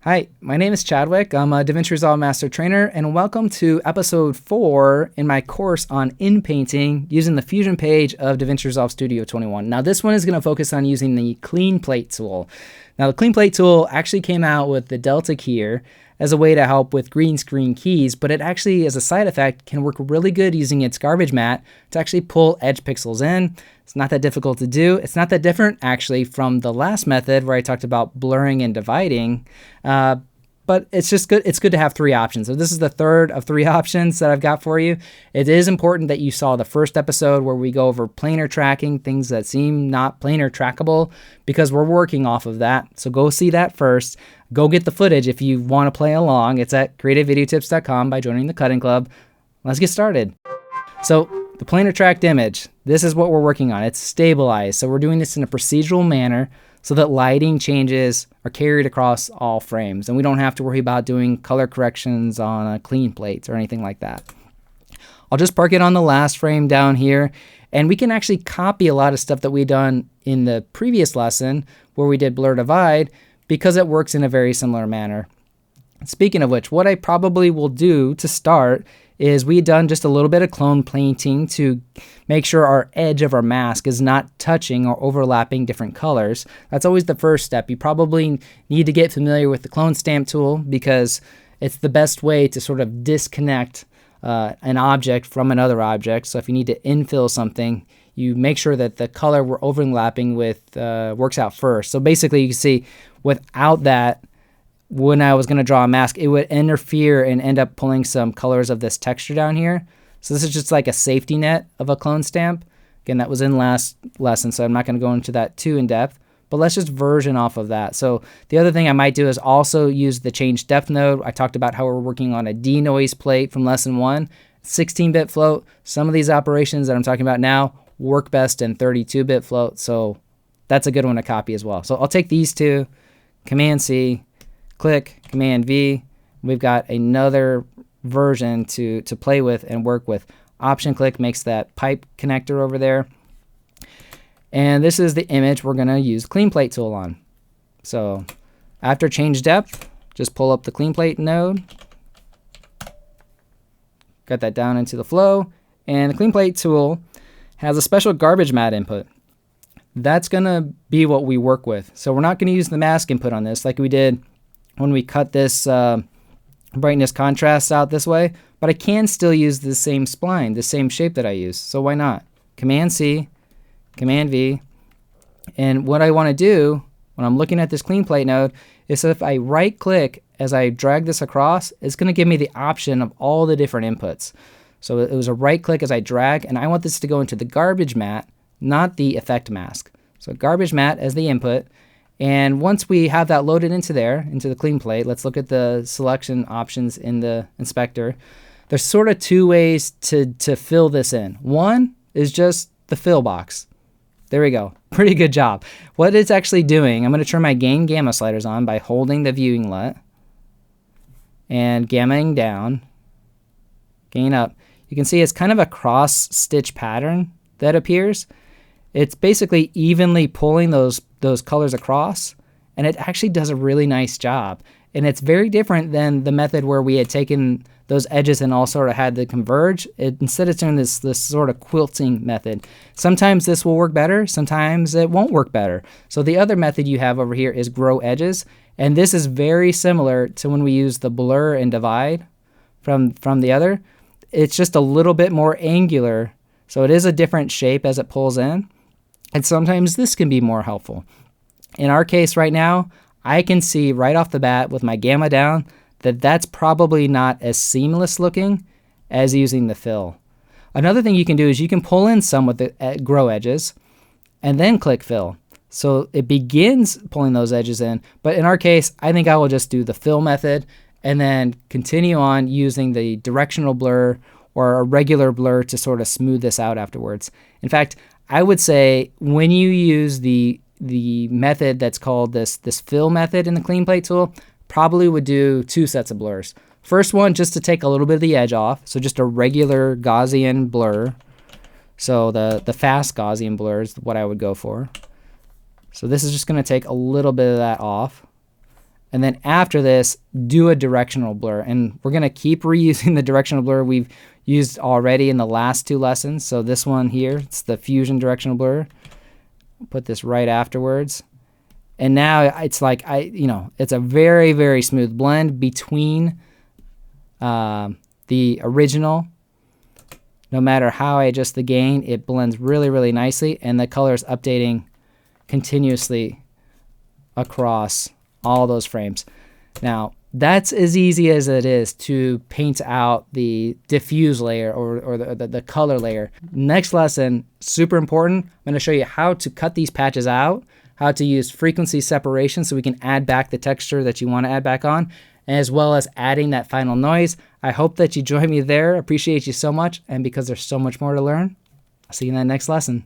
Hi, my name is Chadwick. I'm a DaVinci Resolve Master Trainer, and welcome to episode 4 in my course on inpainting using the Fusion page of DaVinci Resolve Studio 21. Now, this one is going to focus on using the Clean Plate tool. Now, the Clean Plate tool actually came out with the Delta key here as a way to help with green screen keys, but it actually, as a side effect, can work really good using its garbage mat to actually pull edge pixels in. It's not that difficult to do. It's not that different, actually, from the last method where I talked about blurring and dividing, but it's just good. It's good to have 3 options. So this is the third of 3 options that I've got for you. It is important that you saw the first episode where we go over planar tracking, things that seem not planar trackable, because we're working off of that. So go see that first. Go get the footage if you want to play along. It's at creativevideotips.com by joining the Cutting Club. Let's get started. So the planar tracked image, this is what we're working on. It's stabilized. So we're doing this in a procedural manner so that lighting changes are carried across all frames. And we don't have to worry about doing color corrections on a clean plate or anything like that. I'll just park it on the last frame down here. And we can actually copy a lot of stuff that we done in the previous lesson where we did blur divide because it works in a very similar manner. Speaking of which, what I probably will do to start is we had done just a little bit of clone painting to make sure our edge of our mask is not touching or overlapping different colors. That's always the first step. You probably need to get familiar with the clone stamp tool because it's the best way to sort of disconnect an object from another object. So if you need to infill something, you make sure that the color we're overlapping with works out first. So basically you can see without that, when I was going to draw a mask, it would interfere and end up pulling some colors of this texture down here. So this is just like a safety net of a clone stamp. Again, that was in last lesson, so I'm not going to go into that too in depth, but let's just version off of that. So the other thing I might do is also use the change depth node. I talked about how we're working on a denoise plate from lesson 1, 16-bit float. Some of these operations that I'm talking about now work best in 32-bit float, so that's a good one to copy as well. So I'll take these two, Command-C, click, Command-V. We've got another version to play with and work with. Option-click makes that pipe connector over there. And this is the image we're going to use the Clean Plate tool on. So after change depth, just pull up the Clean Plate node. Got that down into the flow. And the Clean Plate tool has a special garbage mat input. That's going to be what we work with. So we're not going to use the mask input on this like we did when we cut this brightness contrast out this way, but I can still use the same spline, the same shape that I use. So why not? Command-C, Command-V. And what I want to do when I'm looking at this Clean Plate node is if I right click as I drag this across, it's going to give me the option of all the different inputs. So it was a right click as I drag, and I want this to go into the garbage mat, not the effect mask. So garbage mat as the input. And once we have that loaded into there, into the Clean Plate, let's look at the selection options in the inspector. There's sort of 2 ways to fill this in. One is just the fill box. There we go. Pretty good job. What it's actually doing, I'm going to turn my gain gamma sliders on by holding the viewing LUT and gammaing down, gain up. You can see it's kind of a cross stitch pattern that appears. It's basically evenly pulling those colors across, and it actually does a really nice job. And it's very different than the method where we had taken those edges and all sort of had to converge. Instead it's doing this sort of quilting method. Sometimes this will work better, sometimes it won't work better. So the other method you have over here is grow edges, and this is very similar to when we use the blur and divide from the other. It's just a little bit more angular, so it is a different shape as it pulls in. And sometimes this can be more helpful. In our case right now, I can see right off the bat with my gamma down that that's probably not as seamless looking as using the fill. Another thing you can do is you can pull in some with the grow edges and then click fill. So it begins pulling those edges in. But in our case, I think I will just do the fill method and then continue on using the directional blur or a regular blur to sort of smooth this out afterwards. In fact, I would say when you use the method that's called this fill method in the Clean Plate tool, probably would do 2 sets of blurs. First one, just to take a little bit of the edge off, so just a regular Gaussian blur. So the fast Gaussian blur is what I would go for. So this is just going to take a little bit of that off. And then after this, do a directional blur. And we're going to keep reusing the directional blur we've used already in the last 2 lessons. So this one here, it's the Fusion directional blur. Put this right afterwards. And now it's like, it's a very, very smooth blend between the original. No matter how I adjust the gain, it blends really, really nicely. And the color is updating continuously across all those frames. Now, that's as easy as it is to paint out the diffuse layer or the color layer. Next lesson, super important. I'm going to show you how to cut these patches out, how to use frequency separation so we can add back the texture that you want to add back on, as well as adding that final noise. I hope that you join me there. Appreciate you so much. And because there's so much more to learn, I'll see you in that next lesson.